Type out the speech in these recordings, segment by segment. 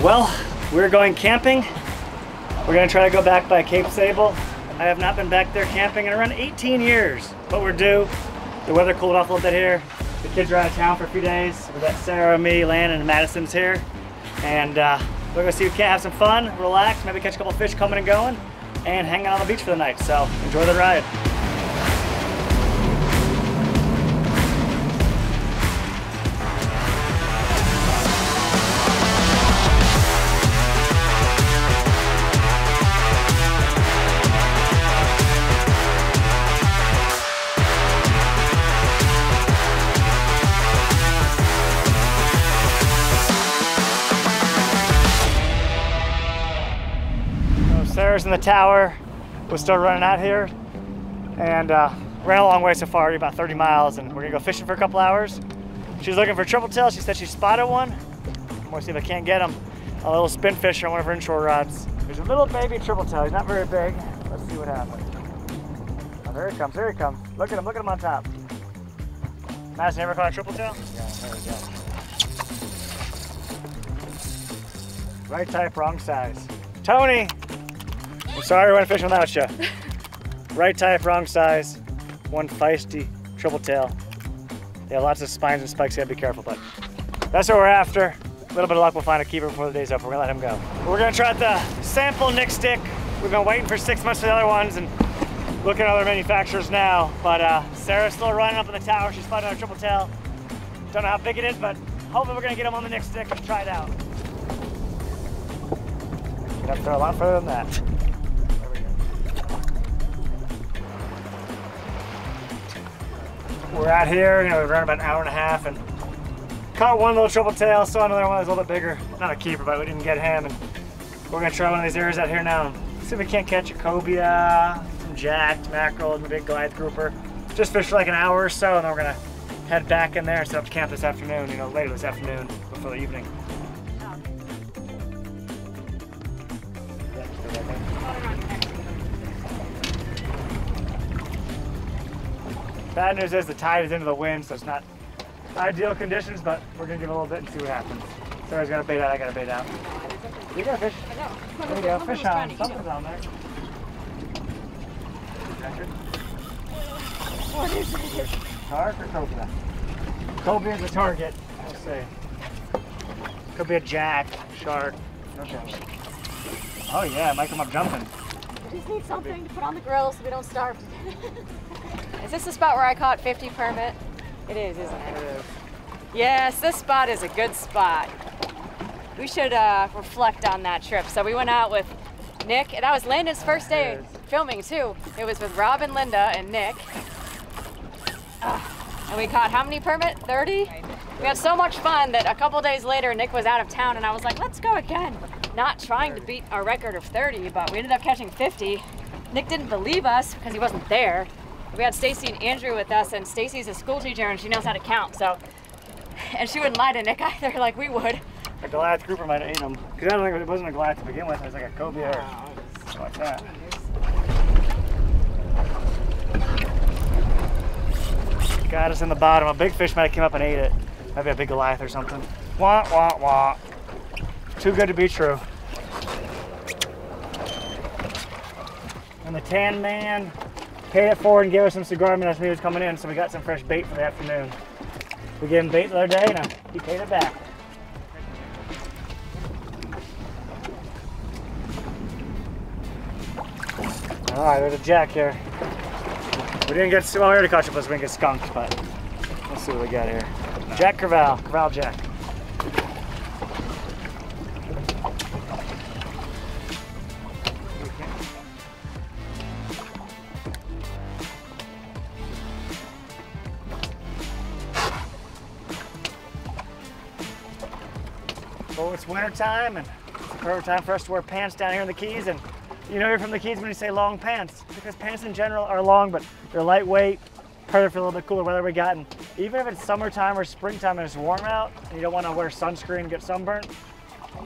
Well, we're going camping. We're gonna try to go back by Cape Sable. I have not been back there camping in around 18 years, but we're due. The weather cooled off a little bit here. The kids are out of town for a few days. We got Sarah, me, Landon, and Madison's here. And we're gonna see if we can have some fun, relax, maybe catch a couple fish coming and going, and hang out on the beach for the night. So enjoy the ride. Sarah's in the tower. We're still running out here, and ran a long way so far, about 30 miles, and we're gonna go fishing for a couple hours. She's looking for tripletail. She said she spotted one. I'm gonna see if I can't get him. A little spin fisher on one of her inshore rods. There's a little baby tripletail. He's not very big. Let's see what happens. Oh, there he comes. There he comes. Look at him. Look at him on top. Madison, you ever caught a tripletail? Yeah, there we go. Right type, wrong size. Tony. I'm sorry we went fishing without you. Right type, wrong size, one feisty tripletail. They have lots of spines and spikes, you gotta be careful, but that's what we're after. A little bit of luck, we'll find a keeper before the day's up. We're gonna let him go. We're gonna try the sample Nick stick. We've been waiting for 6 months for the other ones and looking at other manufacturers now, but Sarah's still running up in the tower. She's spotted another tripletail. Don't know how big it is, but hopefully we're gonna get him on the Nick stick and try it out. Got to throw a lot further than that. We're out here, we ran about an hour and a half and caught one little tripletail, saw another one that was a little bit bigger. Not a keeper, but we didn't get him. And we're gonna try one of these areas out here now and see if we can't catch a cobia, some jacked mackerel, and a big Goliath grouper. Just fish for like an hour or so, and then we're gonna head back in there and set up camp this afternoon, later this afternoon before the evening. Bad news is the tide is into the wind, so it's not ideal conditions, but we're gonna give it a little bit and see what happens. Sarah's got a bait out, I got a bait out. You got a fish? I know. There you go, fish on. Something's on there. What is it? Shark or cobia? Cobia is the target. Let's see. Could be a jack, shark. Okay. Oh yeah, it might come up jumping. We just need something to put on the grill so we don't starve. Is this the spot where I caught 50 permit? It is, isn't it? It is. Yes, this spot is a good spot. We should reflect on that trip. So we went out with Nick, and that was Landon's first day filming too. It was with Rob and Linda and Nick. And we caught how many permit? 30? We had so much fun that a couple days later Nick was out of town and I was like, let's go again. Not trying to beat our record of 30, but we ended up catching 50. Nick didn't believe us because he wasn't there. We had Stacy and Andrew with us, and Stacy's a school teacher and she knows how to count, so. And she wouldn't lie to Nick either, like we would. A Goliath grouper might have ate him. Because I don't think it wasn't a Goliath to begin with, it was like a cobia or something like that. Got us in the bottom. A big fish might have came up and ate it. Maybe a big Goliath or something. Wah, wah, wah. Too good to be true. And the tan man paid it forward and gave us some cigar mints when he was coming in, so we got some fresh bait for the afternoon. We gave him bait the other day and he paid it back. All right, there's a jack here. We didn't get, well, we already caught triplets, we didn't get skunked, but let's see what we got here. Jack Creval, Creval Jack. Well, it's winter time and it's the perfect time for us to wear pants down here in the Keys. And you know you're from the Keys when you say long pants, because pants in general are long, but they're lightweight, perfect for a little bit cooler weather we got. And even if it's summertime or springtime and it's warm out and you don't want to wear sunscreen and get sunburnt,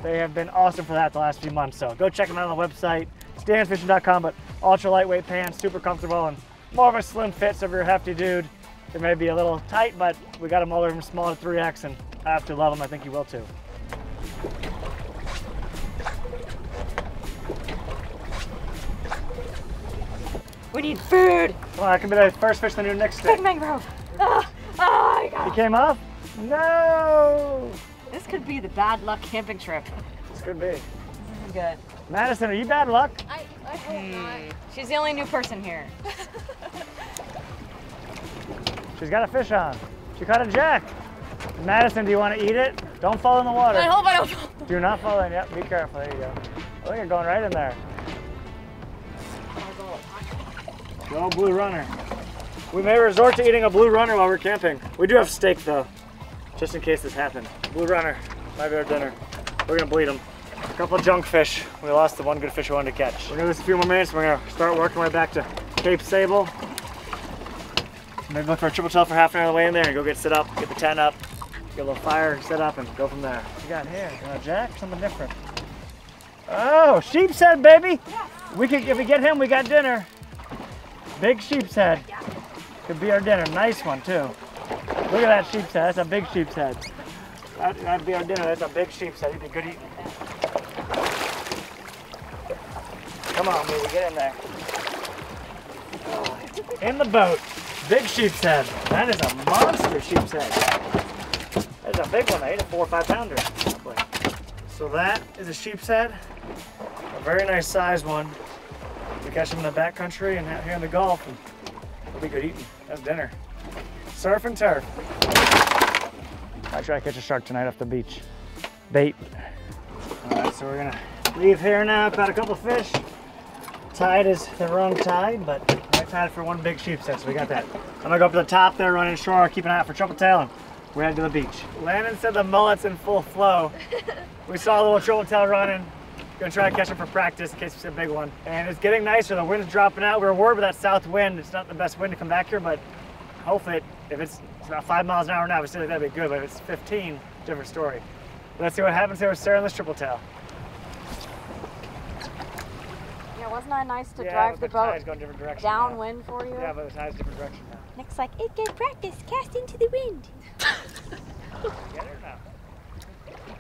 they have been awesome for that the last few months. So go check them out on the website, StanzFishing.com, but ultra lightweight pants, super comfortable and more of a slim fit, so if you're a hefty dude, It may be a little tight, but we got them all the way from small to 3X, and I absolutely love them. I think you will too. We need food. Come on, that could be the first fish the new Nick stick. Big mangrove. Oh my God. He came up? No! This could be the bad luck camping trip. This could be. This is good. Madison, are you bad luck? I hope not. She's the only new person here. She's got a fish on. She caught a jack. Madison, do you want to eat it? Don't fall in the water. I hope I don't fall. Do not fall in. Yep, be careful. There you go. I think you're going right in there. Go blue runner. We may resort to eating a blue runner while we're camping. We do have steak though, just in case this happened. Blue runner, might be our dinner. We're gonna bleed them. A couple of junk fish. We lost the one good fish we wanted to catch. We're gonna do this a few more minutes. We're gonna start working our way back to Cape Sable. Maybe look for a triple tail for half an hour on the way in there and go get set up, get the tent up, get a little fire set up, and go from there. What you got here? You got a jack? Something different. Oh, sheepshead, baby! We could, if we get him, we got dinner. Big sheepshead. Could be our dinner. Nice one too. Look at that sheepshead. That's a big sheepshead. That'd be our dinner. That's a big sheepshead. He'd be good eating. Come on, baby, get in there. In the boat. Big sheepshead. That is a monster sheepshead. That's a big one. I ate a 4 or 5 pounder. So that is a sheepshead. A very nice sized one. We catch them in the backcountry and out here in the Gulf. And it'll be good eating. That's dinner. Surf and turf. Might try to catch a shark tonight off the beach. Bait. All right, so we're gonna leave here now. Caught a couple fish. Tide is the wrong tide, but I tied for one big sheepshead, so we got that. I'm gonna go up to the top there, run inshore, keep an eye out for triple tail, and we're headed to the beach. Landon said the mullet's in full flow. We saw a little triple tail running. Gonna try to catch him for practice in case we see a big one. And it's getting nicer, the wind's dropping out. We were worried about that south wind. It's not the best wind to come back here, but hopefully if it's about 5 miles an hour now, obviously that'd be good, but if it's 15, different story. Let's see what happens here with Sarah and this triple tail. Yeah, wasn't that nice to drive the boat going different direction downwind for you? Yeah, but the tide's different direction now. Nick's like, it's good practice, cast into the wind. Get her now.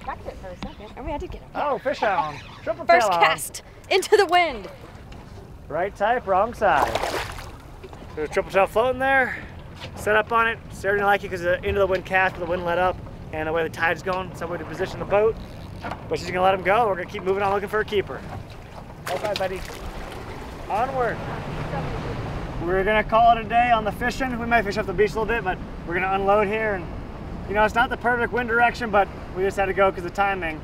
Cracked it for a second. I mean, I did get him. Oh, fish on. Triple tail First on. cast into the wind. Right type, wrong side. There's a triple tail floating there. Set up on it. Sarah didn't like it because of the into the wind cast, but the wind let up and the way the tide's going, some way to position the boat. But she's gonna let him go. We're gonna keep moving on looking for a keeper. Okay, buddy. Onward. We're gonna call it a day on the fishing. We might fish off the beach a little bit, but we're gonna unload here. And you know, it's not the perfect wind direction, but we just had to go because of timing.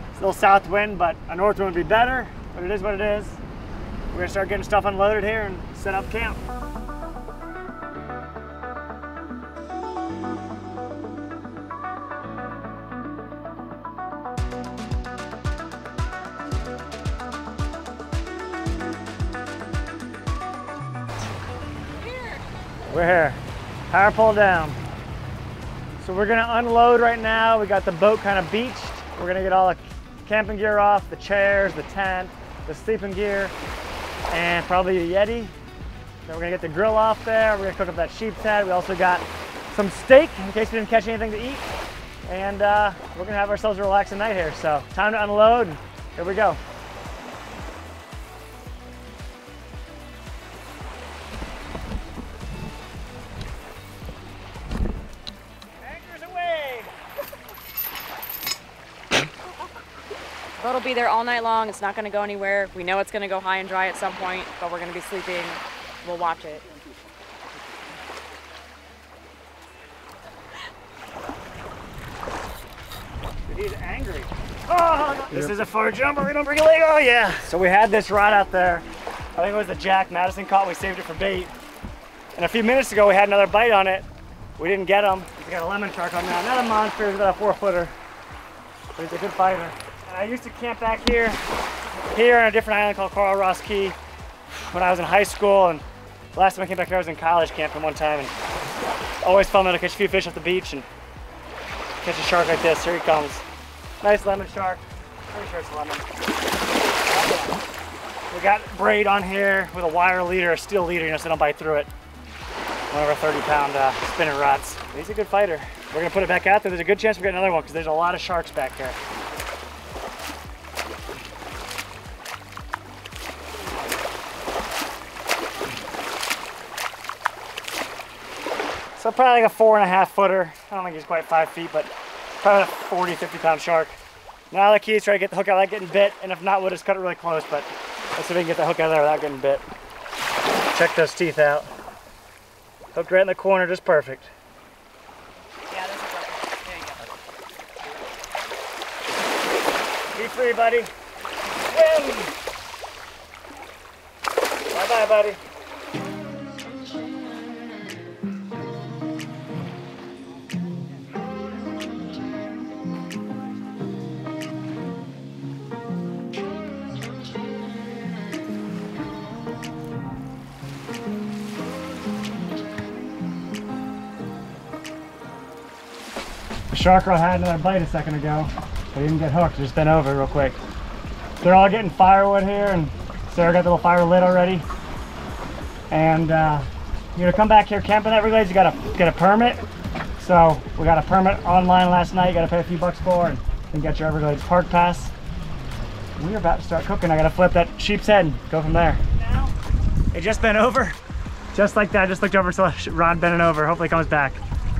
It's a little south wind, but a north wind would be better, but it is what it is. We're gonna start getting stuff unloaded here and set up camp. We're here. Power pole down. So we're gonna unload right now. We got the boat kind of beached. We're gonna get all the camping gear off, the chairs, the tent, the sleeping gear, and probably a Yeti. Then we're gonna get the grill off there. We're gonna cook up that sheepshead. We also got some steak in case we didn't catch anything to eat. And we're gonna have ourselves a relaxing night here. So time to unload, and here we go. The boat will be there all night long. It's not going to go anywhere. We know it's going to go high and dry at some point, but we're going to be sleeping. We'll watch it. He's angry. Oh, this is a far jumper. We don't bring a leg. Oh yeah. So we had this rod out there. I think it was the jack Madison caught. We saved it for bait. And a few minutes ago we had another bite on it. We didn't get him. We got a lemon shark on now. Not a monster. He's about a 4-footer. But he's a good fighter. And I used to camp back here on a different island called Coral Ross Key when I was in high school. And the last time I came back here I was in college camping one time. And always fun to catch a few fish off the beach and catch a shark like this. Here he comes. Nice lemon shark. Pretty sure it's lemon. We got braid on here with a wire leader, a steel leader, you know, so they don't bite through it. One of our 30-pound spinning rods. He's a good fighter. We're gonna put it back out there. There's a good chance we get another one because there's a lot of sharks back here. So probably like a 4.5 footer. I don't think he's quite 5 feet, but probably a 40, 50-pound shark. Now the key is try to get the hook out without getting bit, and if not, we'll just cut it really close, but let's see if we can get the hook out of there without getting bit. Check those teeth out. Hooked right in the corner, just perfect. Yeah, this is perfect. There you go. Be free, buddy. Swim! Bye-bye, buddy. The shark girl had another bite a second ago, but he didn't get hooked, just bent over real quick. They're all getting firewood here, and Sarah got the little fire lit already. And you know, come back here camping at Everglades, you gotta get a permit. So we got a permit online last night, you gotta pay a few bucks for, and then get your Everglades Park Pass. We're about to start cooking. I gotta flip that sheep's head and go from there. Now, it just bent over, just like that. I just looked over, so rod bending over. Hopefully it comes back.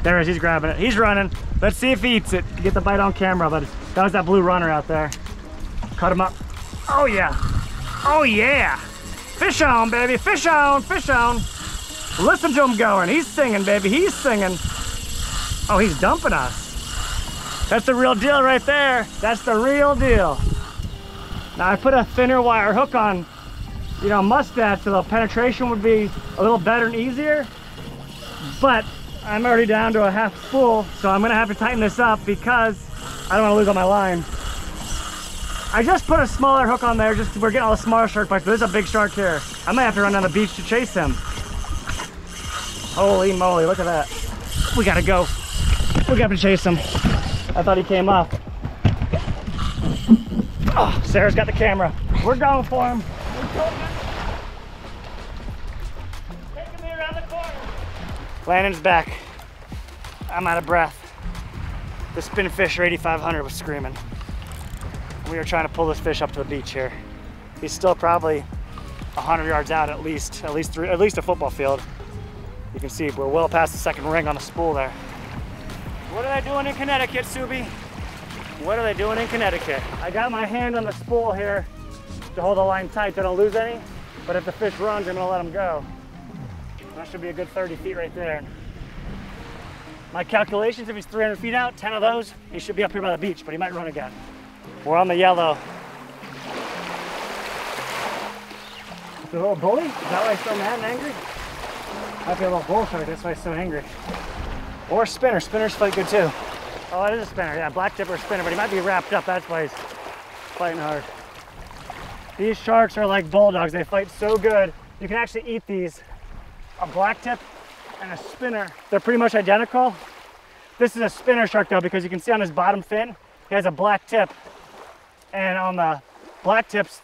There he is, he's grabbing it. He's running. Let's see if he eats it. Get the bite on camera, but that was that blue runner out there. Cut him up. Oh yeah. Oh yeah. Fish on, baby. Fish on, fish on. Listen to him going. He's singing, baby. He's singing. Oh, he's dumping us. That's the real deal right there. That's the real deal. Now I put a thinner wire hook on, you know, Mustad, so the penetration would be a little better and easier. But I'm already down to a half full, so I'm gonna have to tighten this up because I don't want to lose all my line. I just put a smaller hook on there, just we're getting all the smaller shark bites, but there's a big shark here. I might have to run down the beach to chase him. Holy moly, look at that. We gotta go. We gotta chase him. I thought he came up. Oh, Sarah's got the camera. We're going for him. Taking me around the corner. Landon's back. I'm out of breath. The spin fish 8500 was screaming. We are trying to pull this fish up to the beach here. He's still probably 100 yards out at least a football field. You can see we're well past the second ring on the spool there. What are they doing in Connecticut, Subi? What are they doing in Connecticut? I got my hand on the spool here to hold the line tight so I don't lose any, but if the fish runs, I'm gonna let him go. That should be a good 30 feet right there. My calculations, if he's 300 feet out, 10 of those, he should be up here by the beach, but he might run again. We're on the yellow. It's a little bully? Is that why he's so mad and angry? Might be a little bullshark, that's why he's so angry. Or a spinner. Spinners fight good too. Oh, it is a spinner. Yeah, black tip or a spinner, but he might be wrapped up. That's why he's fighting hard. These sharks are like bulldogs. They fight so good. You can actually eat these. A black tip and a spinner, they're pretty much identical. This is a spinner shark though, because you can see on his bottom fin, he has a black tip. And on the black tips,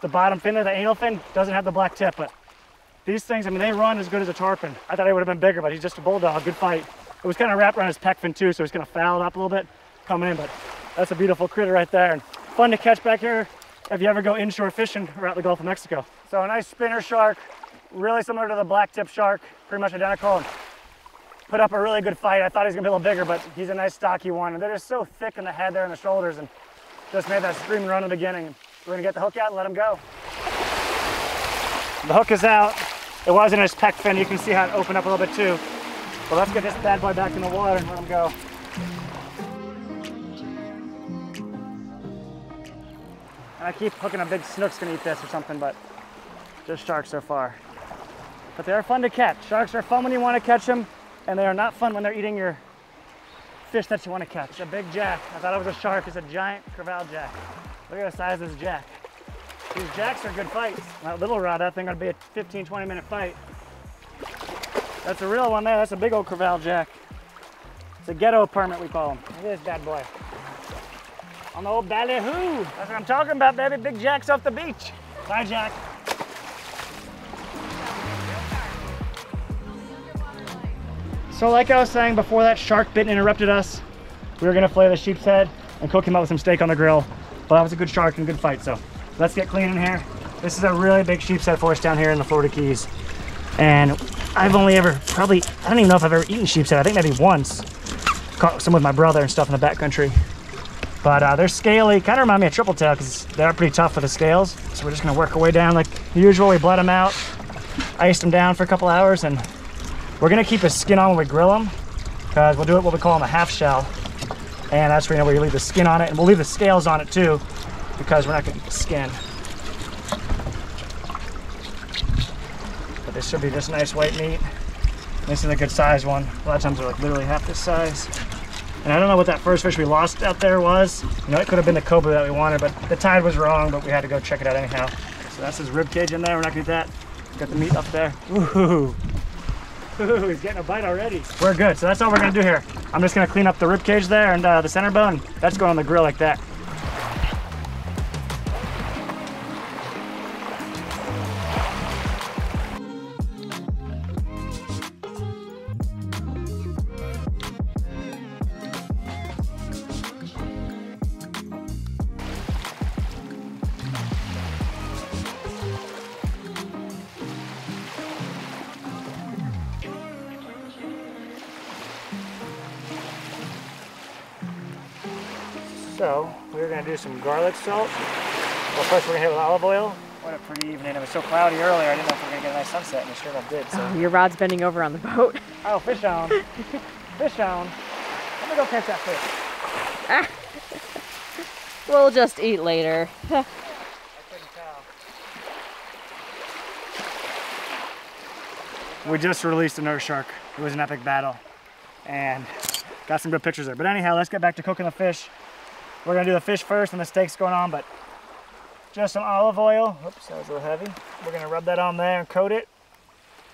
the bottom fin there, the anal fin, doesn't have the black tip. But these things, I mean, they run as good as a tarpon. I thought he would have been bigger, but he's just a bulldog. Good fight. It was kind of wrapped around his pec fin too, so he's gonna foul it up a little bit coming in, but that's a beautiful critter right there. And fun to catch back here if you ever go inshore fishing or out the Gulf of Mexico. So a nice spinner shark, really similar to the black tip shark, pretty much identical. And put up a really good fight. I thought he was gonna be a little bigger, but he's a nice stocky one. And they're just so thick in the head there and the shoulders, and just made that screaming run in the beginning. We're gonna get the hook out and let him go. The hook is out. It was in his pec fin. You can see how it opened up a little bit too. But let's get this bad boy back in the water and let him go. And I keep hooking a big snook's gonna eat this or something, but just sharks so far. But they are fun to catch. Sharks are fun when you want to catch them, and they are not fun when they're eating your fish that you want to catch. It's a big jack. I thought it was a shark. It's a giant crevalle jack. Look at the size of this jack. These jacks are good fights. That little rod, that thing ought to be a 15, 20 minute fight. That's a real one there. That's a big old crevalle jack. It's a ghetto permit, we call them. Look at this bad boy. On the old ballyhoo. That's what I'm talking about, baby. Big jacks off the beach. Bye, Jack. So like I was saying before that shark bit and interrupted us, we were gonna fillet the sheep's head and cook him up with some steak on the grill. But that was a good shark and good fight, so let's get clean in here. This is a really big sheep's head for us down here in the Florida Keys. And I've only ever, probably, I don't even know if I've ever eaten sheep's head. I think maybe once. Caught some with my brother and stuff in the backcountry. But they're scaly, kind of remind me of tripletail because they are pretty tough with the scales. So we're just gonna work our way down like usual. We bled them out, iced them down for a couple hours, and we're gonna keep his skin on when we grill them because we'll do it what we call them a half shell. And that's where, you know, we leave the skin on it, and we'll leave the scales on it too because we're not gonna eat the skin. But this should be just nice white meat. This is a good size one. A lot of times they're like literally half this size. And I don't know what that first fish we lost out there was. You know, it could have been the cobra that we wanted, but the tide was wrong, but we had to go check it out anyhow. So that's his rib cage in there. We're not gonna eat that. Got the meat up there. Ooh. Ooh, he's getting a bite already. We're good, so that's all we're gonna do here. I'm just gonna clean up the rib cage there and the center bone. That's going on the grill like that. So we're gonna do some garlic salt. Well, first we're gonna hit with olive oil. What a pretty evening. It was so cloudy earlier, I didn't know if we were gonna get a nice sunset, and it sure enough did. So. Oh, your rod's bending over on the boat. Oh, fish on. Fish on. Let me go catch that fish. Ah. We'll just eat later. I couldn't tell. We just released a nurse shark. It was an epic battle, and got some good pictures there. But anyhow, let's get back to cooking the fish. We're gonna do the fish first and the steak's going on, but just some olive oil. Oops, that was a little heavy. We're gonna rub that on there and coat it.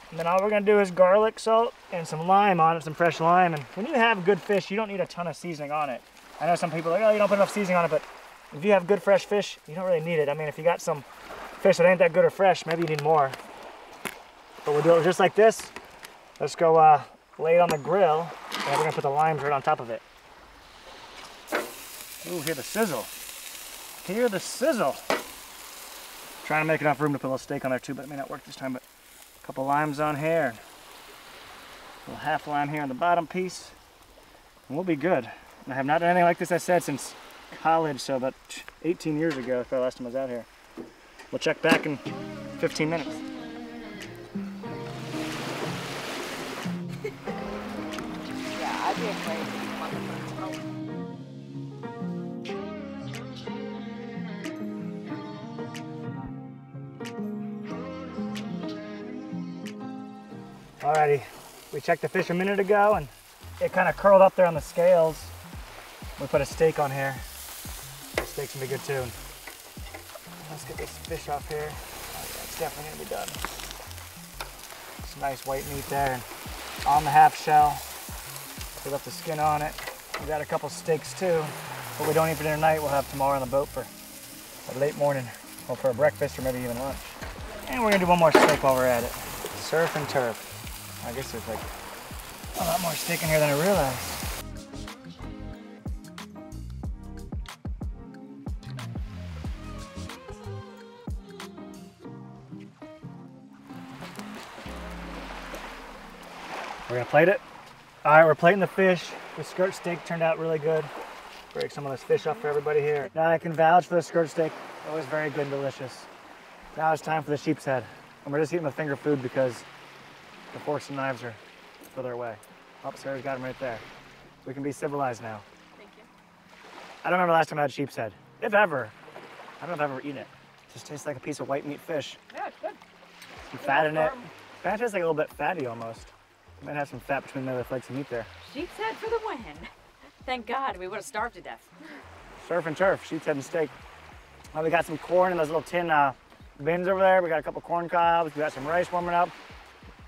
And then all we're gonna do is garlic salt and some lime on it, some fresh lime. And when you have good fish, you don't need a ton of seasoning on it. I know some people are like, oh, you don't put enough seasoning on it, but if you have good fresh fish, you don't really need it. I mean, if you got some fish that ain't that good or fresh, maybe you need more. But we'll do it just like this. Let's go lay it on the grill, and we're gonna put the limes right on top of it. Ooh, hear the sizzle. Hear the sizzle. Trying to make enough room to put a little steak on there too, but it may not work this time. But a couple limes on here. A little half lime here on the bottom piece. And we'll be good. And I have not done anything like this, I said, since college, so about 18 years ago, that's the last time I was out here. We'll check back in 15 minutes. Yeah, I'd be afraid. Alrighty, we checked the fish a minute ago and it kind of curled up there on the scales. We put a steak on here. The steak's gonna be good too. Let's get this fish off here. Oh yeah, it's definitely gonna be done. Some nice white meat there and on the half shell. We left the skin on it. We got a couple steaks too. What we don't eat for dinner tonight, we'll have tomorrow on the boat for a late morning or for a breakfast or maybe even lunch. And we're gonna do one more steak while we're at it. Surf and turf. I guess there's like a lot more steak in here than I realized. We're gonna plate it. All right, we're plating the fish. The skirt steak turned out really good. Break some of this fish off for everybody here. Now I can vouch for the skirt steak. It was very good and delicious. Now it's time for the sheep's head. And we're just eating the finger food because the forks and knives are further away. Oh, Sarah's got them right there. We can be civilized now. Thank you. I don't remember last time I had sheep's head. If ever. I don't know if I've ever eaten it. It just tastes like a piece of white meat fish. Yeah, it's good. Some fat in it. Fat tastes like a little bit fatty almost. Might have some fat between the other flakes of meat there. Sheep's head for the win. Thank God, we would have starved to death. Surf and turf, sheep's head and steak. Well, we got some corn in those little tin bins over there. We got a couple corn cobs. We got some rice warming up.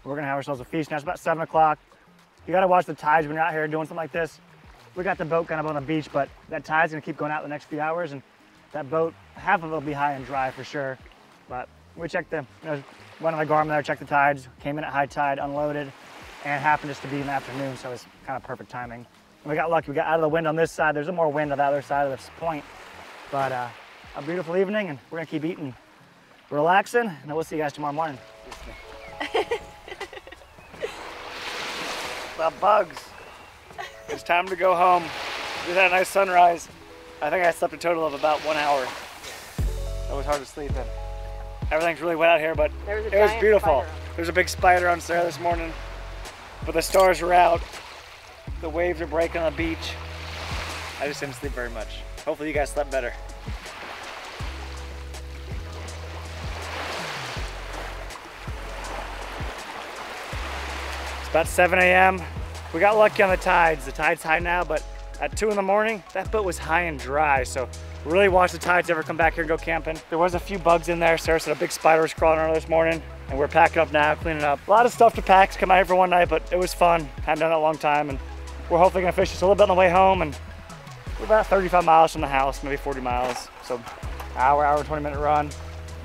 We're gonna have ourselves a feast now. It's about 7 o'clock. You gotta watch the tides when you're out here doing something like this. We got the boat kind of on the beach, but that tide's gonna keep going out the next few hours, and that boat, half of it will be high and dry for sure. But we checked the, went on the Garmin there, checked the tides, came in at high tide, unloaded, and it happened just to be in the afternoon, so it was kind of perfect timing. And we got lucky, we got out of the wind on this side. There's more wind on the other side of this point, but a beautiful evening, and we're gonna keep eating, relaxing, and then we'll see you guys tomorrow morning. The bugs. It's time to go home. We had a nice sunrise. I think I slept a total of about 1 hour. It was hard to sleep in. Everything's really wet out here, but it was beautiful. There's a big spider on Sarah this morning, but the stars are out. The waves are breaking on the beach. I just didn't sleep very much. Hopefully you guys slept better. It's about 7 a.m. We got lucky on the tides. The tide's high now, but at 2 in the morning, that boat was high and dry, so really watch the tides ever come back here and go camping. There was a few bugs in there. Sarah said a big spider was crawling around this morning, and we're packing up now, cleaning up. A lot of stuff to pack, come out here for one night, but it was fun. Hadn't done it in a long time, and we're hopefully gonna fish just a little bit on the way home, and we're about 35 miles from the house, maybe 40 miles. So hour, 20-minute run.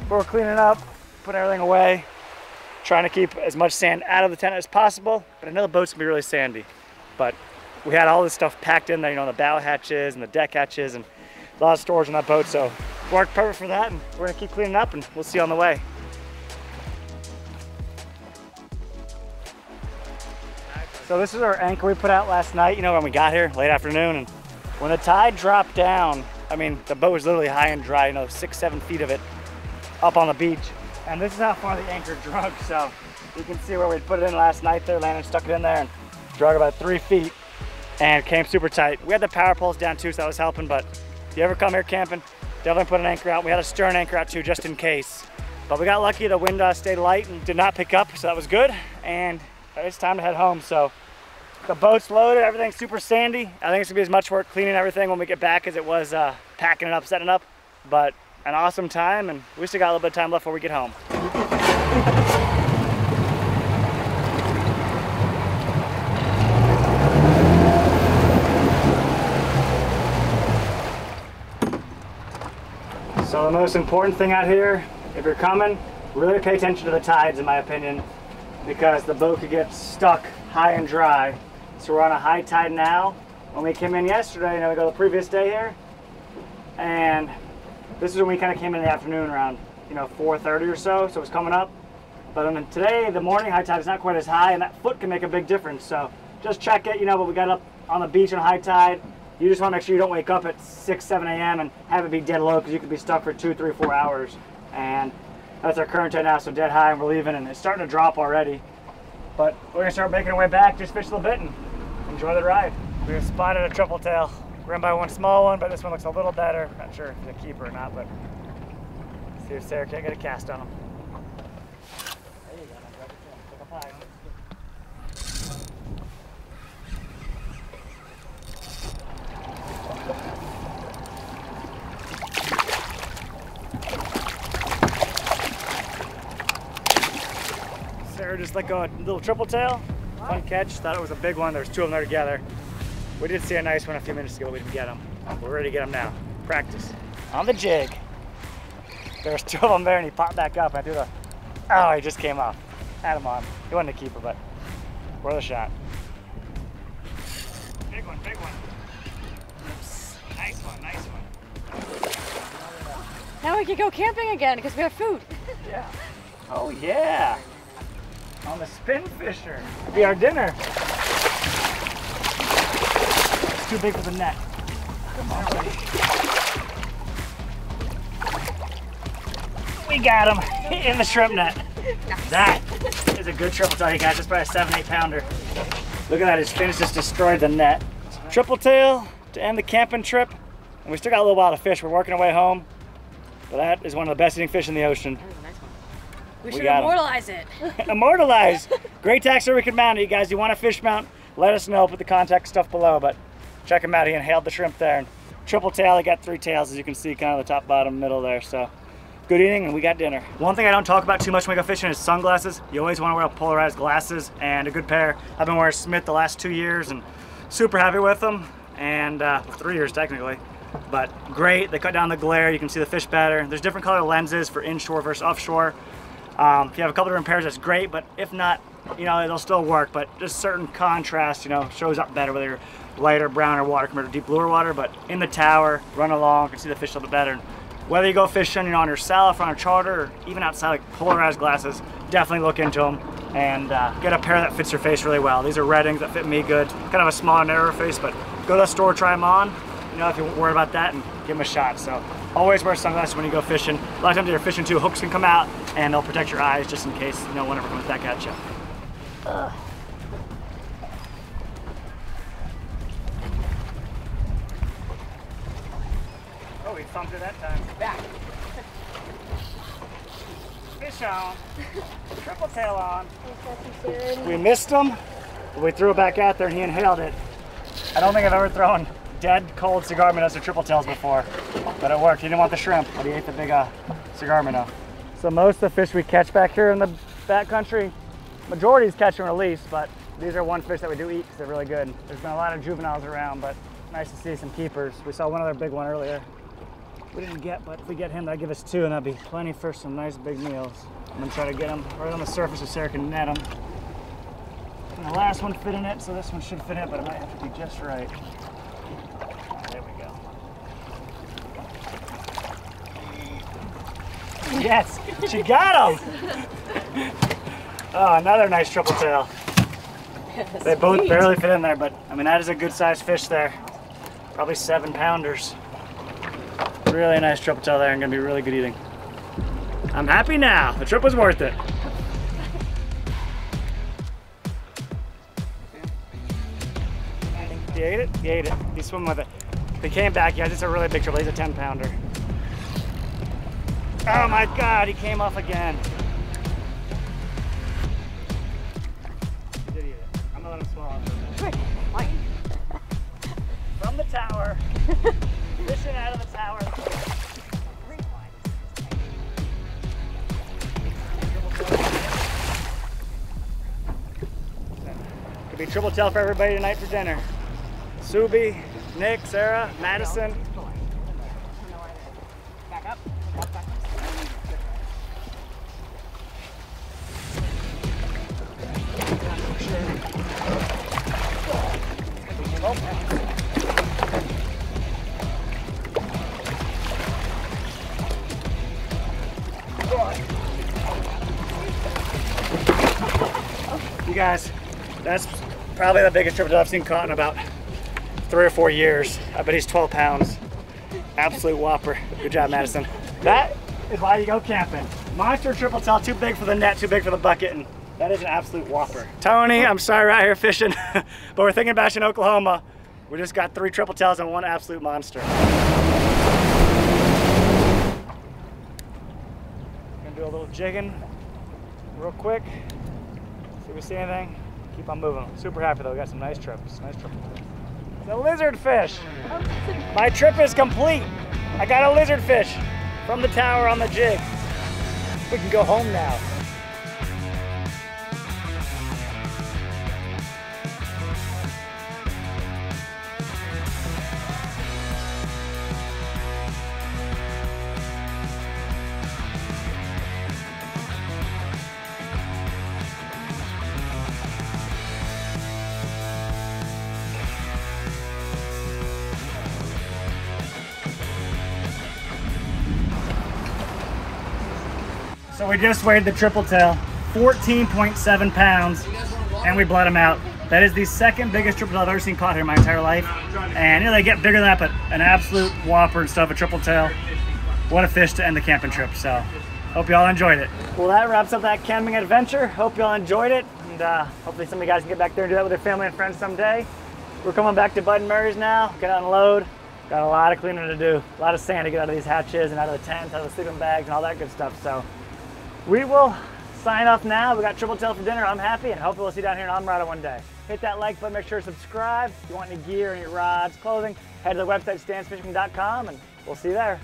But we're cleaning up, putting everything away, trying to keep as much sand out of the tent as possible, but I know the boat's gonna be really sandy. But we had all this stuff packed in there, you know, the bow hatches and the deck hatches, and a lot of storage on that boat, so it worked perfect for that, and we're gonna keep cleaning up, and we'll see you on the way. So this is our anchor we put out last night, you know, when we got here, late afternoon, and when the tide dropped down, I mean, the boat was literally high and dry, you know, 6-7 feet of it up on the beach. And this is how far the anchor drug, so you can see where we put it in last night there. Landon stuck it in there and drug about 3 feet and came super tight. We had the power poles down too, so that was helping, but if you ever come here camping, definitely put an anchor out. We had a stern anchor out too, just in case. But we got lucky, the wind stayed light and did not pick up, so that was good. And it's time to head home. So the boat's loaded, everything's super sandy. I think it's gonna be as much work cleaning everything when we get back as it was packing it up, setting it up. But an awesome time, and we still got a little bit of time left before we get home. So the most important thing out here, if you're coming, really pay attention to the tides, in my opinion, because the boat could get stuck high and dry. So we're on a high tide now. When we came in yesterday, you know, we go the previous day here, and this is when we kind of came in the afternoon around, you know, 4:30 or so, so it was coming up. But then today, the morning high tide is not quite as high, and that foot can make a big difference. So just check it, you know, but we got up on the beach on high tide. You just want to make sure you don't wake up at 6-7 a.m. and have it be dead low, because you could be stuck for 2, 3, 4 hours. And that's our current tide now, so dead high, and we're leaving, and it's starting to drop already. But we're gonna start making our way back, just fish a little bit and enjoy the ride. We have spotted a tripletail. We're gonna buy one small one, but this one looks a little better. Not sure if it's a keeper or not, but see if Sarah can't get a cast on him. There you go, pick up high. Sarah just let go a little tripletail. Fun catch. Thought it was a big one. There's 2 of them there together. We did see a nice one a few minutes ago. We didn't get them. We're ready to get them now. Practice. On the jig. There's 2 of them there, and he popped back up. I threw the. Oh, he just came off. Had him on. He wasn't a keeper, but worth a shot. Big one, big one. Oops. Nice one, nice one. Now we can go camping again because we have food. Yeah. Oh yeah. On the spin fisher. It'll be our dinner. It's too big for the net. Come on, buddy. We got him in the shrimp net. Nice. That is a good tripletail, you guys. It's probably a 7-8 pounder. Look at that, his fins just destroyed the net. Tripletail to end the camping trip. And we still got a little while to fish. We're working our way home. But that is one of the best eating fish in the ocean. We should immortalize it. Immortalize. Great taxidermy mount. You guys, you want a fish mount, let us know. Put the contact stuff below. But check him out. He inhaled the shrimp there. And tripletail, he got 3 tails, as you can see, kind of the top, bottom, middle there. So good eating, and we got dinner. One thing I don't talk about too much when we go fishing is sunglasses. You always want to wear polarized glasses, and a good pair. I've been wearing Smith the last 2 years, and super happy with them. And 3 years technically. But great. They cut down the glare. You can see the fish better. There's different color lenses for inshore versus offshore. If you have a couple different pairs, that's great, but if not, you know, it'll still work, but just certain contrast, you know, shows up better, whether you're lighter, browner water compared to deep bluer water. But in the tower, run along, you can see the fish a little bit better. And whether you go fishing, you know, on yourself, on a charter, or even outside, like polarized glasses, definitely look into them and get a pair that fits your face really well. These are Reddings that fit me good. Kind of a smaller, narrower face, but go to the store, try them on, you know, if you're worried about that, and give them a shot. So always wear sunglasses when you go fishing. A lot of times you're fishing too, hooks can come out and they'll protect your eyes just in case, you know, one ever comes back at you. Oh, we thumped it that time. Back. Fish on. Triple tail on. We missed him, but we threw it back out there and he inhaled it. I don't think I've ever thrown dead, cold cigar minnows or triple tails before, but it worked. He didn't want the shrimp, but he ate the big cigar minnow. So most of the fish we catch back here in the backcountry, majority is catch and release, but these are one fish that we do eat because they're really good. There's been a lot of juveniles around, but nice to see some keepers. We saw one other big one earlier. We didn't get, but if we get him, that'd give us 2, and that'd be plenty for some nice big meals. I'm gonna try to get him right on the surface so Sarah can net him. And the last one fit in it, so this one should fit in it, but it might have to be just right. There we go. Yes, she got him! Oh, another nice triple tail. They both barely fit in there, but I mean, that is a good sized fish there. Probably 7-pounders. Really nice triple tail there and gonna be really good eating. I'm happy now. The trip was worth it. He ate it? He ate it. He's swimming with it. He came back, guys. It's a really big triple. He's a 10-pounder. Oh my God, he came off again. He did eat it. I'm gonna let him swallow it. From the tower. Fishing out of the tower. Could be triple tail for everybody tonight for dinner. Subi, Nick, Sarah, Madison. Back up. You guys, that's probably the biggest triple tail I've seen caught in about 3 or 4 years. I bet he's 12 pounds. Absolute whopper. Good job, Madison. That is why you go camping. Monster triple tail, too big for the net, too big for the bucket, and that is an absolute whopper. Tony, I'm sorry we're out here fishing, but we're thinking about you in Oklahoma. We just got 3 triple tails and 1 absolute monster. Gonna do a little jigging real quick. See if we see anything. Keep on moving. Super happy though. We got some nice trips. Nice triple tails. The lizard fish. My trip is complete. I got a lizard fish from the tower on the jig. We can go home now. So we just weighed the triple tail, 14.7 pounds, and we bled him out. That is the 2nd biggest triple tail I've ever seen caught here in my entire life. And you know, they get bigger than that, but an absolute whopper and stuff, a triple tail. What a fish to end the camping trip. So hope y'all enjoyed it. Well, that wraps up that camping adventure. Hope y'all enjoyed it. And hopefully some of you guys can get back there and do that with their family and friends someday. We're coming back to Bud and Murray's now. Gonna unload. Got a lot of cleaning to do. A lot of sand to get out of these hatches and out of the tents, out of the sleeping bags and all that good stuff. So we will sign off now. We got triple tail for dinner. I'm happy, and hopefully we'll see you down here in Islamorada one day. Hit that like button, make sure to subscribe. If you want any gear, any rods, clothing, head to the website StanzFishing.com, and we'll see you there.